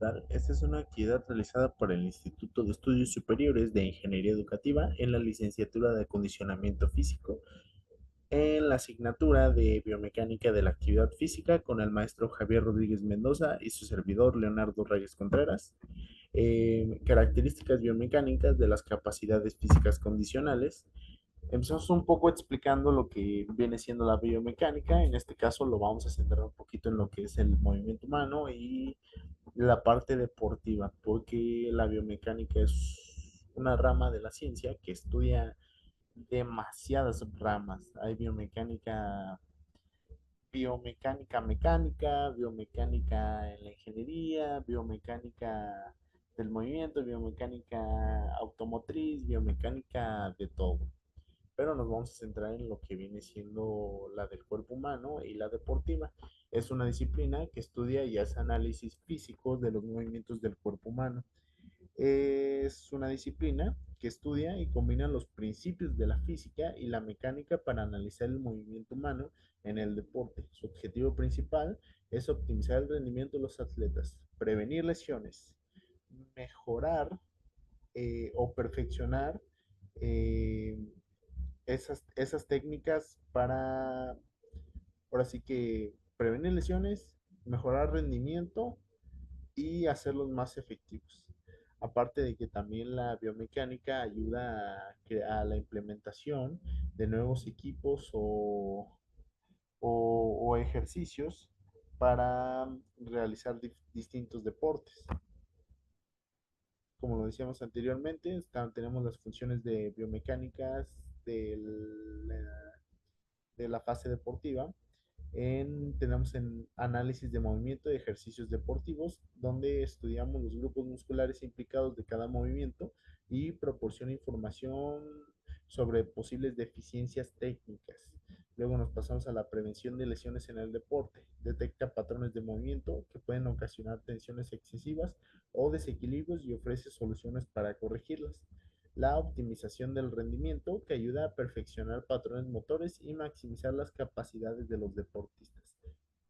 tal? Esta es una actividad realizada por el Instituto de Estudios Superiores de Ingeniería Educativa en la licenciatura de Acondicionamiento Físico en la asignatura de Biomecánica de la Actividad Física con el maestro Javier Rodríguez Mendoza y su servidor Leonardo Reyes Contreras. Características biomecánicas de las capacidades físicas condicionales. Empezamos un poco explicando lo que viene siendo la biomecánica. En este caso lo vamos a centrar un poquito en lo que es el movimiento humano y la parte deportiva, porque la biomecánica es una rama de la ciencia que estudia demasiadas ramas. Hay biomecánica mecánica, biomecánica en la ingeniería, biomecánica del movimiento, biomecánica automotriz, biomecánica de todo. Pero nos vamos a centrar en lo que viene siendo la del cuerpo humano y la deportiva. Es una disciplina que estudia y hace análisis físicos de los movimientos del cuerpo humano. Es una disciplina que estudia y combina los principios de la física y la mecánica para analizar el movimiento humano en el deporte. Su objetivo principal es optimizar el rendimiento de los atletas, prevenir lesiones, mejorar o perfeccionar eh, esas técnicas para, ahora sí que, prevenir lesiones, mejorar rendimiento y hacerlos más efectivos. Aparte de que también la biomecánica ayuda a la implementación de nuevos equipos o ejercicios para realizar distintos deportes. Como lo decíamos anteriormente, tenemos las funciones de biomecánicas del, de la fase deportiva. Tenemos en análisis de movimiento de ejercicios deportivos, donde estudiamos los grupos musculares implicados de cada movimiento y proporciona información sobre posibles deficiencias técnicas. Luego nos pasamos a la prevención de lesiones en el deporte. Detecta patrones de movimiento que pueden ocasionar tensiones excesivas o desequilibrios y ofrece soluciones para corregirlas. La optimización del rendimiento, que ayuda a perfeccionar patrones motores y maximizar las capacidades de los deportistas.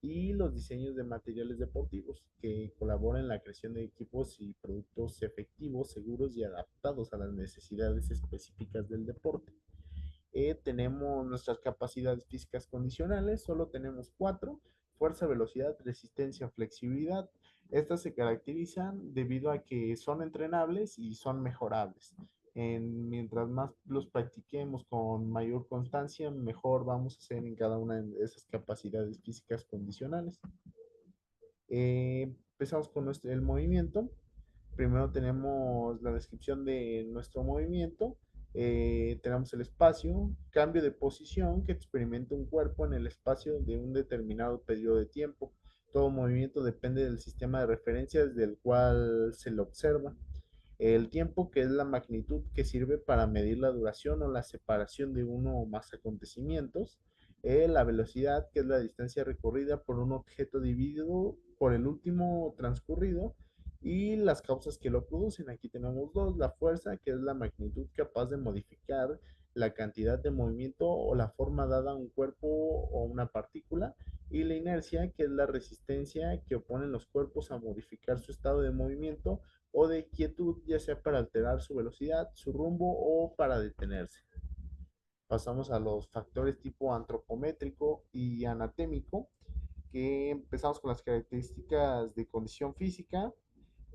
Y los diseños de materiales deportivos, que colaboran en la creación de equipos y productos efectivos, seguros y adaptados a las necesidades específicas del deporte. Tenemos nuestras capacidades físicas condicionales, solo tenemos cuatro: fuerza, velocidad, resistencia, flexibilidad. Estas se caracterizan debido a que son entrenables y son mejorables. Mientras más los practiquemos con mayor constancia, mejor vamos a ser en cada una de esas capacidades físicas condicionales. Empezamos con el movimiento. Primero tenemos la descripción de nuestro movimiento. Tenemos el espacio, cambio de posición que experimenta un cuerpo en el espacio de un determinado periodo de tiempo. Todo movimiento depende del sistema de referencia desde el cual se lo observa. El tiempo, que es la magnitud que sirve para medir la duración o la separación de uno o más acontecimientos. La velocidad, que es la distancia recorrida por un objeto dividido por el último transcurrido. Y las causas que lo producen. Aquí tenemos dos: la fuerza, que es la magnitud capaz de modificar la cantidad de movimiento o la forma dada a un cuerpo o una partícula, y la inercia, que es la resistencia que oponen los cuerpos a modificar su estado de movimiento o de quietud, ya sea para alterar su velocidad, su rumbo o para detenerse. Pasamos a los factores tipo antropométrico y anatómico, que empezamos con las características de condición física,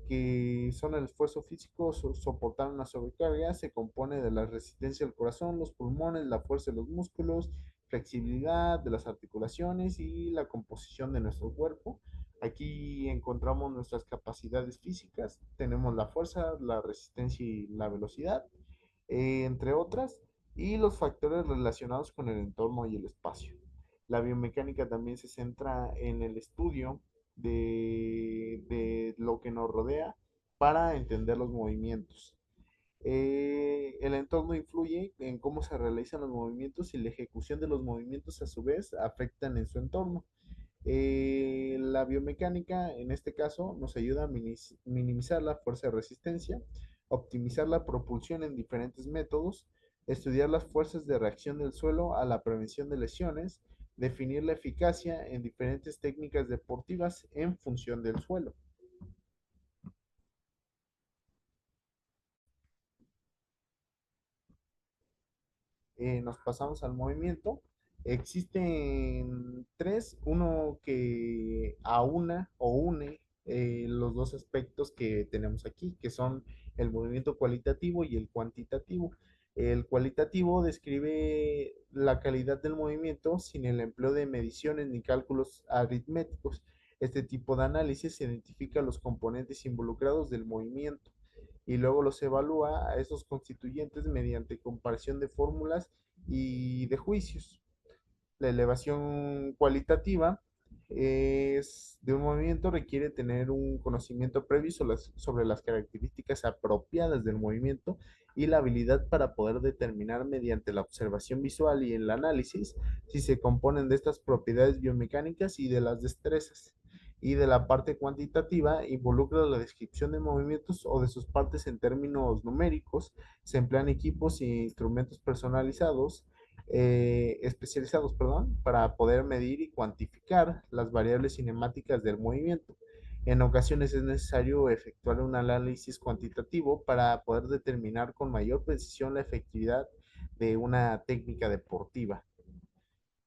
que son el esfuerzo físico, soportar una sobrecarga. Se compone de la resistencia del corazón, los pulmones, la fuerza de los músculos, flexibilidad de las articulaciones y la composición de nuestro cuerpo. Aquí encontramos nuestras capacidades físicas. Tenemos la fuerza, la resistencia y la velocidad, entre otras, y los factores relacionados con el entorno y el espacio. La biomecánica también se centra en el estudio de lo que nos rodea para entender los movimientos. El entorno influye en cómo se realizan los movimientos y la ejecución de los movimientos a su vez afectan en su entorno. La biomecánica en este caso nos ayuda a minimizar la fuerza de resistencia, optimizar la propulsión en diferentes métodos, estudiar las fuerzas de reacción del suelo a la prevención de lesiones, definir la eficacia en diferentes técnicas deportivas en función del suelo. nos pasamos al movimiento. Existen tres, uno que aúna o une los dos aspectos que tenemos aquí, que son el movimiento cualitativo y el cuantitativo. El cualitativo describe la calidad del movimiento sin el empleo de mediciones ni cálculos aritméticos. Este tipo de análisis identifica los componentes involucrados del movimiento y luego los evalúa a esos constituyentes mediante comparación de fórmulas y de juicios. La elevación cualitativa es de un movimiento requiere tener un conocimiento previo sobre las características apropiadas del movimiento y la habilidad para poder determinar mediante la observación visual y el análisis si se componen de estas propiedades biomecánicas y de las destrezas. Y de la parte cuantitativa involucra la descripción de movimientos o de sus partes en términos numéricos. Se emplean equipos e instrumentos personalizados especializados, perdón, para poder medir y cuantificar las variables cinemáticas del movimiento. En ocasiones es necesario efectuar un análisis cuantitativo para poder determinar con mayor precisión la efectividad de una técnica deportiva.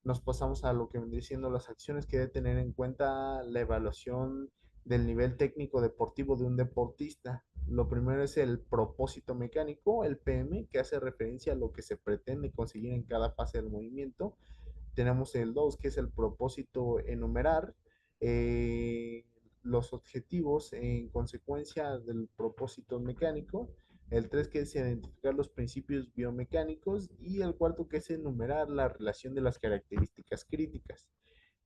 Nos pasamos a lo que vendría siendo las acciones que debe tener en cuenta la evaluación del nivel técnico deportivo de un deportista. Lo primero es el propósito mecánico, el PM, que hace referencia a lo que se pretende conseguir en cada fase del movimiento. Tenemos el 2 que es el propósito enumerar eh, los objetivos en consecuencia del propósito mecánico. El 3 que es identificar los principios biomecánicos y el cuarto que es enumerar la relación de las características críticas.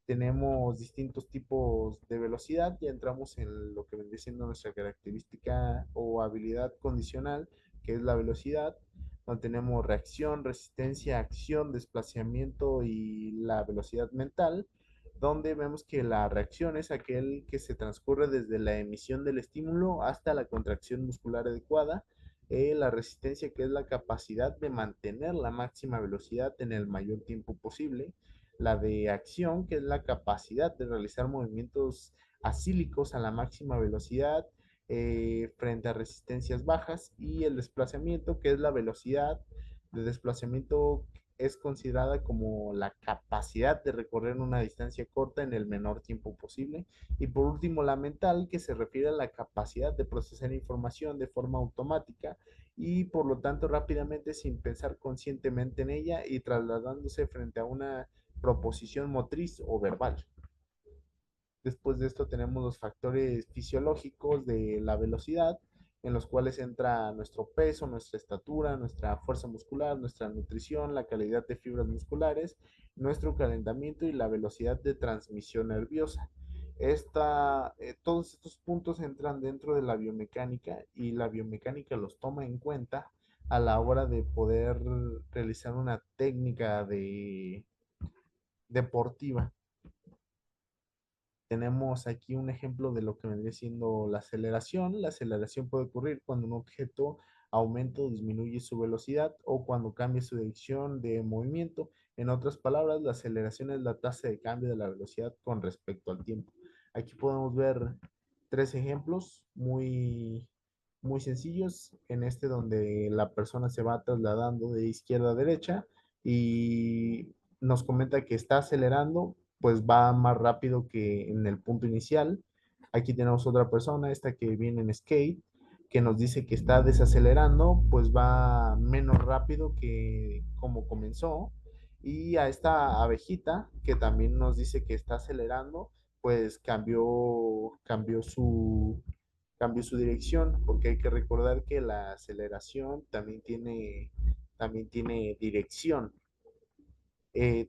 Tenemos distintos tipos de velocidad, ya entramos en lo que vendría siendo nuestra característica o habilidad condicional, que es la velocidad, donde tenemos reacción, resistencia, acción, desplazamiento y la velocidad mental, donde vemos que la reacción es aquel que se transcurre desde la emisión del estímulo hasta la contracción muscular adecuada, la resistencia que es la capacidad de mantener la máxima velocidad en el mayor tiempo posible, la de acción, que es la capacidad de realizar movimientos acílicos a la máxima velocidad frente a resistencias bajas, y el desplazamiento, que es la velocidad de desplazamiento es considerada como la capacidad de recorrer una distancia corta en el menor tiempo posible. Y por último, la mental, que se refiere a la capacidad de procesar información de forma automática y por lo tanto rápidamente sin pensar conscientemente en ella y trasladándose frente a una proposición motriz o verbal. Después de esto tenemos los factores fisiológicos de la velocidad, en los cuales entra nuestro peso, nuestra estatura, nuestra fuerza muscular, nuestra nutrición, la calidad de fibras musculares, nuestro calentamiento y la velocidad de transmisión nerviosa. Todos estos puntos entran dentro de la biomecánica y la biomecánica los toma en cuenta a la hora de poder realizar una técnica deportiva. Tenemos aquí un ejemplo de lo que vendría siendo la aceleración. La aceleración puede ocurrir cuando un objeto aumenta o disminuye su velocidad o cuando cambia su dirección de movimiento. En otras palabras, la aceleración es la tasa de cambio de la velocidad con respecto al tiempo. Aquí podemos ver tres ejemplos muy sencillos. En este donde la persona se va trasladando de izquierda a derecha y nos comenta que está acelerando, pues va más rápido que en el punto inicial. Aquí tenemos otra persona, esta que viene en skate, que nos dice que está desacelerando, pues va menos rápido que como comenzó. Y a esta abejita, que también nos dice que está acelerando, pues cambió su dirección, porque hay que recordar que la aceleración también tiene dirección.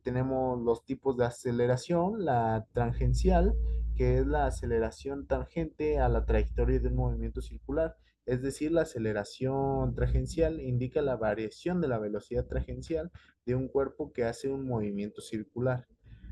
Tenemos los tipos de aceleración, la tangencial, que es la aceleración tangente a la trayectoria de un movimiento circular. Es decir, la aceleración tangencial indica la variación de la velocidad tangencial de un cuerpo que hace un movimiento circular.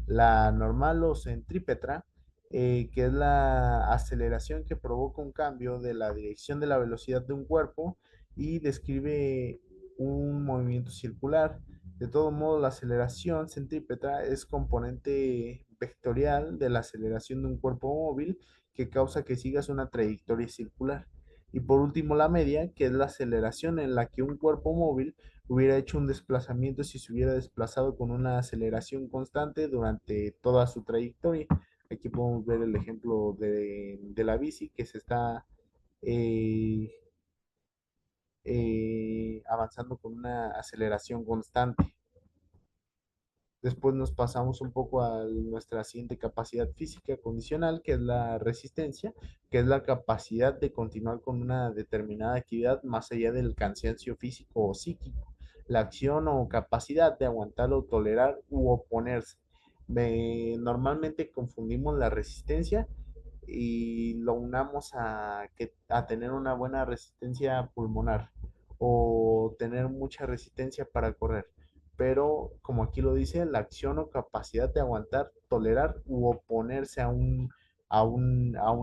La normal o centrípetra, que es la aceleración que provoca un cambio de la dirección de la velocidad de un cuerpo y describe un movimiento circular. De todo modo, la aceleración centrípeta es componente vectorial de la aceleración de un cuerpo móvil que causa que sigas una trayectoria circular. Y por último, la media, que es la aceleración en la que un cuerpo móvil hubiera hecho un desplazamiento si se hubiera desplazado con una aceleración constante durante toda su trayectoria. Aquí podemos ver el ejemplo de la bici que se está eh, avanzando con una aceleración constante. Después nos pasamos un poco a nuestra siguiente capacidad física condicional, que es la resistencia, que es la capacidad de continuar con una determinada actividad más allá del cansancio físico o psíquico, la acción o capacidad de aguantar o tolerar u oponerse. Normalmente confundimos la resistencia y lo unamos a tener una buena resistencia pulmonar o tener mucha resistencia para correr. Pero como aquí lo dice, la acción o capacidad de aguantar, tolerar u oponerse a un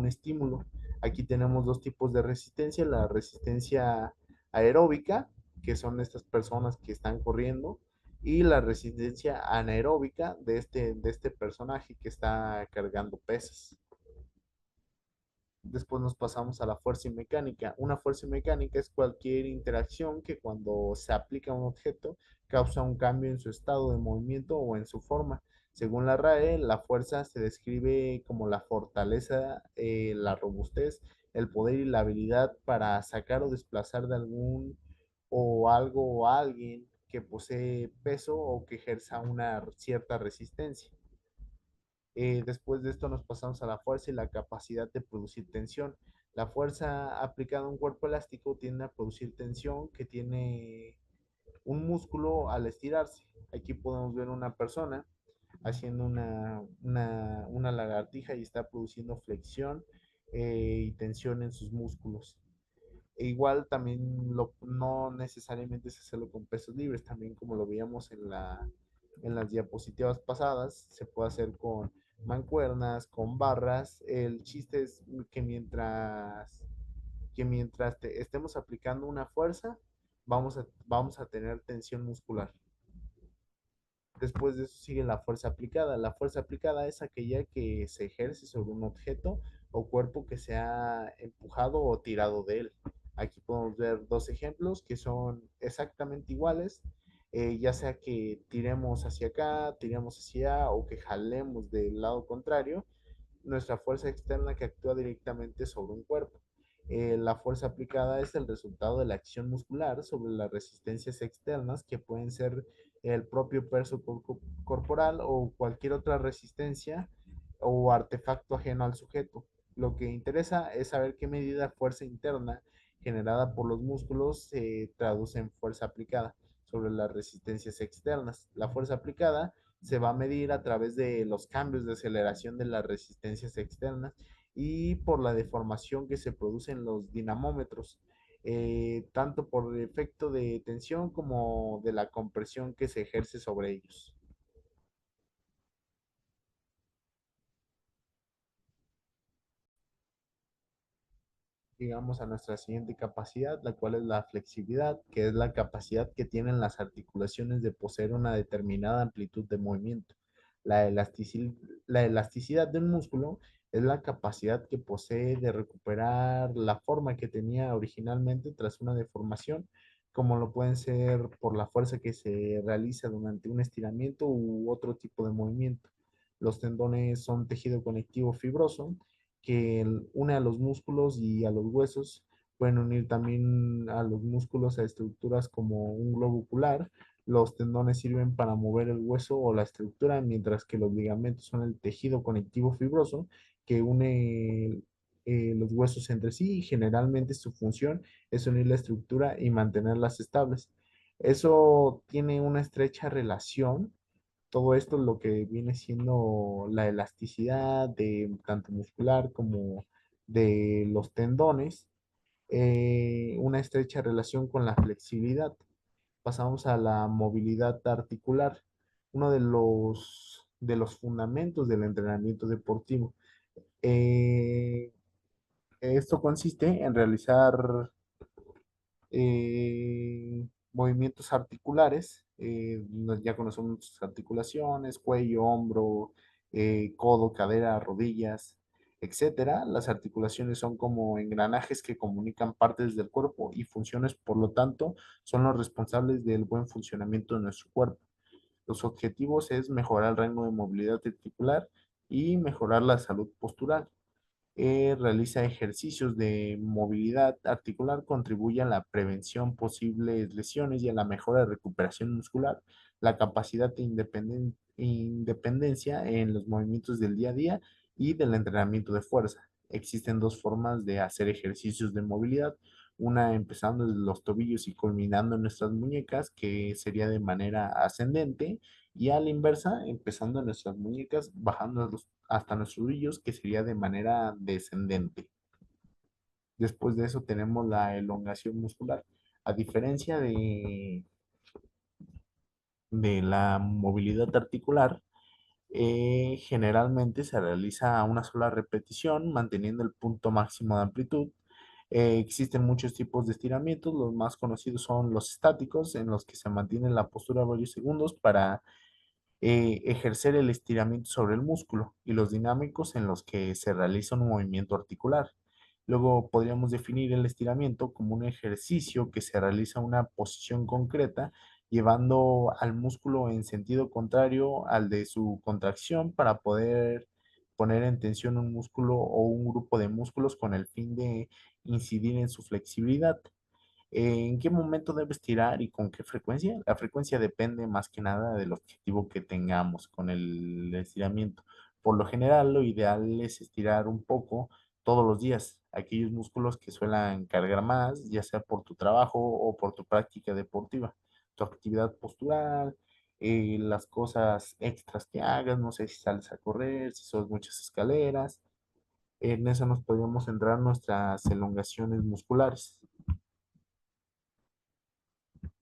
estímulo. Aquí tenemos dos tipos de resistencia, la resistencia aeróbica, que son estas personas que están corriendo, y la resistencia anaeróbica de este personaje que está cargando pesas. Después nos pasamos a la fuerza mecánica. Una fuerza mecánica es cualquier interacción que cuando se aplica a un objeto causa un cambio en su estado de movimiento o en su forma. Según la RAE, la fuerza se describe como la fortaleza, la robustez, el poder y la habilidad para sacar o desplazar de algún o algo o alguien que posee peso o que ejerza una cierta resistencia. Después de esto nos pasamos a la fuerza y la capacidad de producir tensión. La fuerza aplicada a un cuerpo elástico tiende a producir tensión que tiene un músculo al estirarse. Aquí podemos ver una persona haciendo una lagartija y está produciendo flexión y tensión en sus músculos. E igual también no necesariamente es hacerlo con pesos libres, también como lo veíamos en las diapositivas pasadas, se puede hacer con mancuernas, con barras. El chiste es que mientras estemos aplicando una fuerza, vamos a tener tensión muscular. Después de eso sigue la fuerza aplicada. La fuerza aplicada es aquella que se ejerce sobre un objeto o cuerpo que se ha empujado o tirado de él. Aquí podemos ver dos ejemplos que son exactamente iguales, ya sea que tiremos hacia acá, tiremos hacia allá o que jalemos del lado contrario, nuestra fuerza externa que actúa directamente sobre un cuerpo. La fuerza aplicada es el resultado de la acción muscular sobre las resistencias externas que pueden ser el propio peso corporal o cualquier otra resistencia o artefacto ajeno al sujeto. Lo que interesa es saber qué medida de fuerza interna generada por los músculos se traduce en fuerza aplicada sobre las resistencias externas. La fuerza aplicada se va a medir a través de los cambios de aceleración de las resistencias externas y por la deformación que se produce en los dinamómetros, tanto por el efecto de tensión como de la compresión que se ejerce sobre ellos. Llegamos a nuestra siguiente capacidad, la cual es la flexibilidad, que es la capacidad que tienen las articulaciones de poseer una determinada amplitud de movimiento. La elasticidad del músculo es la capacidad que posee de recuperar la forma que tenía originalmente tras una deformación, como lo pueden ser por la fuerza que se realiza durante un estiramiento u otro tipo de movimiento. Los tendones son tejido conectivo fibroso que une a los músculos y a los huesos. Pueden unir también a los músculos a estructuras como un globo ocular. Los tendones sirven para mover el hueso o la estructura, mientras que los ligamentos son el tejido conectivo fibroso que une los huesos entre sí y generalmente su función es unir la estructura y mantenerlas estables. Eso tiene una estrecha relación, todo esto es lo que viene siendo la elasticidad de tanto muscular como de los tendones, una estrecha relación con la flexibilidad. Pasamos a la movilidad articular, uno de los fundamentos del entrenamiento deportivo. Esto consiste en realizar movimientos articulares. Ya conocemos sus articulaciones, cuello, hombro, codo, cadera, rodillas. etcétera. Las articulaciones son como engranajes que comunican partes del cuerpo y funciones, por lo tanto, son los responsables del buen funcionamiento de nuestro cuerpo. Los objetivos es mejorar el rango de movilidad articular y mejorar la salud postural. Realiza ejercicios de movilidad articular, contribuye a la prevención de posibles lesiones y a la mejora de recuperación muscular, la capacidad de independencia en los movimientos del día a día y del entrenamiento de fuerza. Existen dos formas de hacer ejercicios de movilidad, una empezando desde los tobillos y culminando en nuestras muñecas, que sería de manera ascendente, y a la inversa, empezando en nuestras muñecas, bajando hasta nuestros tobillos, que sería de manera descendente. Después de eso tenemos la elongación muscular. A diferencia de la movilidad articular, generalmente se realiza a una sola repetición, manteniendo el punto máximo de amplitud. Existen muchos tipos de estiramientos. Los más conocidos son los estáticos, en los que se mantiene la postura varios segundos para ejercer el estiramiento sobre el músculo, y los dinámicos, en los que se realiza un movimiento articular. Luego podríamos definir el estiramiento como un ejercicio que se realiza en una posición concreta, llevando al músculo en sentido contrario al de su contracción para poder poner en tensión un músculo o un grupo de músculos con el fin de incidir en su flexibilidad. ¿En qué momento debes tirar y con qué frecuencia? La frecuencia depende más que nada del objetivo que tengamos con el estiramiento. Por lo general, lo ideal es estirar un poco todos los días aquellos músculos que suelen cargar más, ya sea por tu trabajo o por tu práctica deportiva, tu actividad postural, las cosas extras que hagas, no sé si sales a correr, si subes muchas escaleras. En eso nos podríamos centrar nuestras elongaciones musculares.